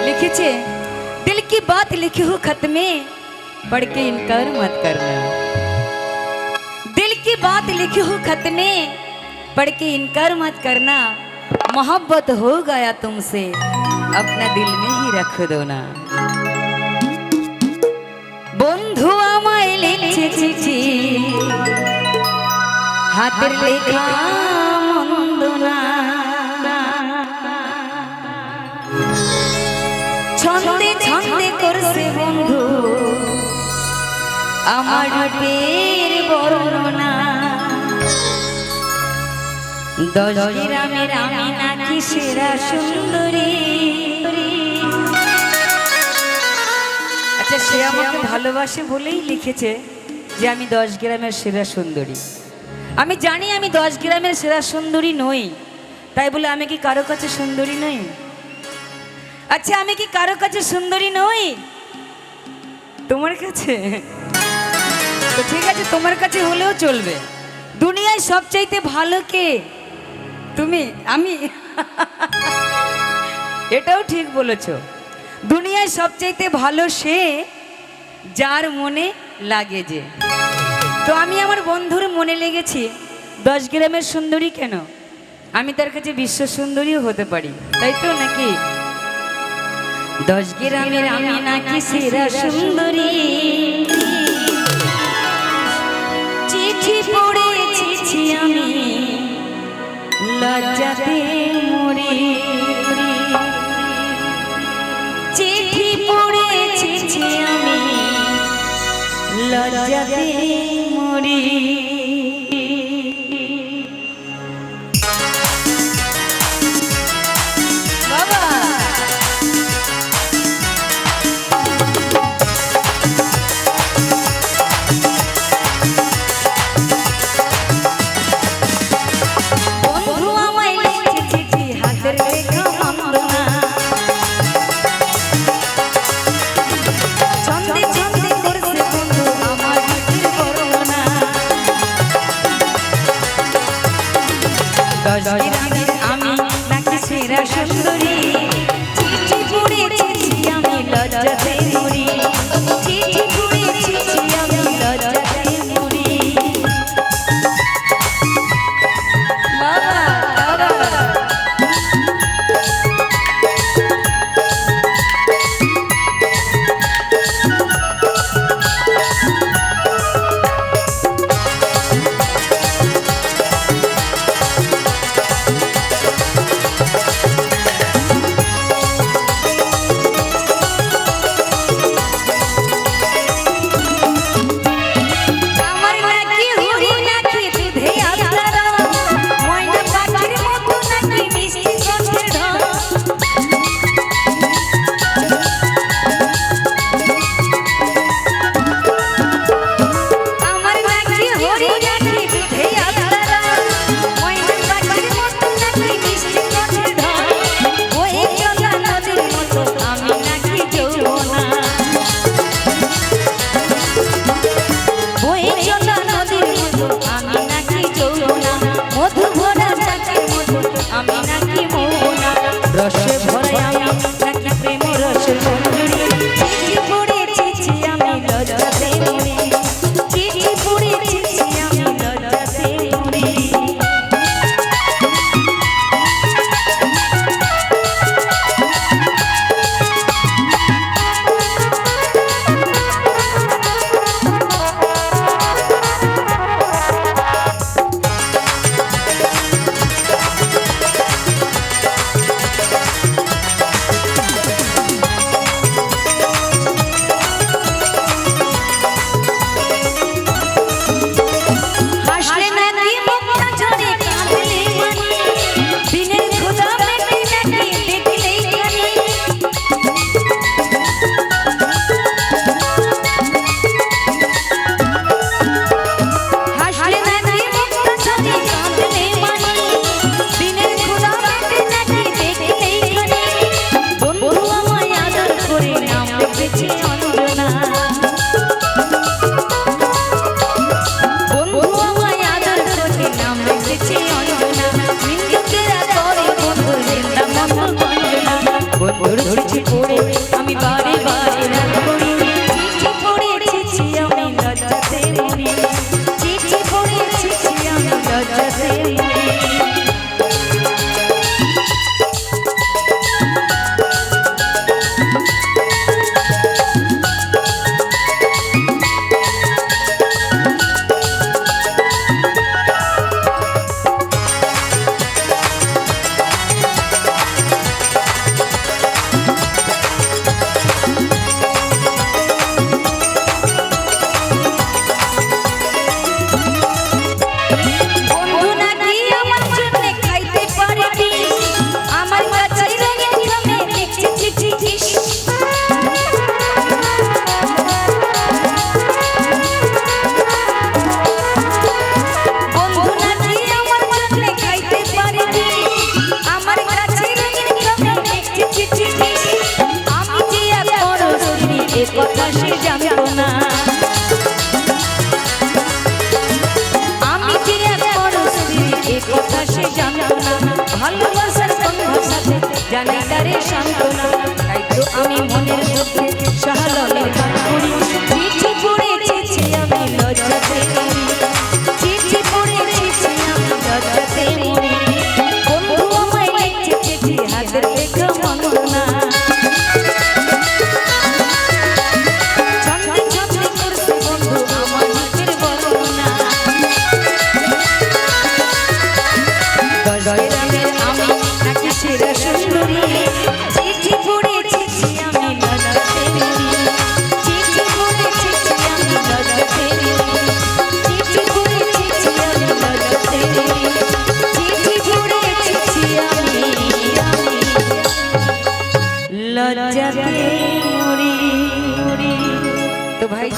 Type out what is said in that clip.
लिखे दिल की बात लिखी हो खत में पढ़ के इनकार मत करना। दिल की बात लिखी हो खत में पढ़ के इनकार मत करना। मोहब्बत हो गया तुमसे अपना दिल में ही रख दो ना। बंधु आमाय लिखे चिठी हाथेर लेखा मन्द ना। छंदे छंदे करছে বন্ধু আমার রূপের বর্ণনা। 10 গ্রামের আমি নাকি সেরা সুন্দরী। আচ্ছা, সে আমাকে ভালোবাসে বলেই লিখেছে যে আমি 10 গ্রামের সেরা সুন্দরী। আমি জানি আমি 10 গ্রামের সেরা সুন্দরী নই, তাই বলে আমি কি কারো কাছে সুন্দরী নই? আচ্ছা, আমি কি কারো কাছে সুন্দরী নই? তোমার কাছে তো ঠিক আছে, তোমার কাছে হলেও চলবে। দুনিয়ায় সবচাইতে ভালো কে? তুমি? আমি? এটাও ঠিক বলেছো। দুনিয়ায় সবচাইতে ভালো সে যার মনে লাগে যে। তো আমি আমার বন্ধুর মনে লেগেছি 10 গ্রামের সুন্দরী কেন, আমি তার কাছে বিশ্ব সুন্দরীও হতে পারি, তাই তো নাকি? 10 গ্রামের আমি নাকি সেরা সুন্দরী। চিঠি পড়েছি আমি লজ্জাতে মরি। চিঠি পড়েছি আমি লজ্জাতে মরি। আমি নাকি সেরা সুন্দরী। চিঠি পড়েছি আমি লজ্জাতে মরি। চিঠি পড়েছি আমি লজ্জাতে মরি। বাবা রসে ভরে আমি নাকি প্রেম রসের মঞ্জুরি। চিঠি পড়েছি আমি লজ্জাতে মরি। চিঠি পড়েছি আমি লজ্জাতে মরি। ধরেছি পড়ে আমি বারে বারে রাগ করি চিঠি পড়েছি আমি লজ্জাতে মরি চিঠি পড়েছি আমি লজ্জাতে মরি কথা সে জানতো না আমি যে বড় স্ত্রী এ কথা সে জানতো না ভালোবাসার কোন ভাষাতে জানাই তারে সান্ত্বনা তাই তো আমি মনের মধ্যে শাহললের গান করি চিঠি পড়েছি আমি লজ্জাতে মরি চিঠি পড়েছি আমি লজ্জাতে মরি বন্ধু আমায় লিখছে চিঠি হাতের লেখা মনো না আমি নাকি সেরা সুন্দরী চিঠি পড়েছি আমি লজ্জাতে মরি চিঠি পড়েছি আমি লজ্জাতে মরি চিঠি পড়েছি আমি লজ্জাতে মরি চিঠি পড়েছি আমি লজ্জাতে মরি তো ভাই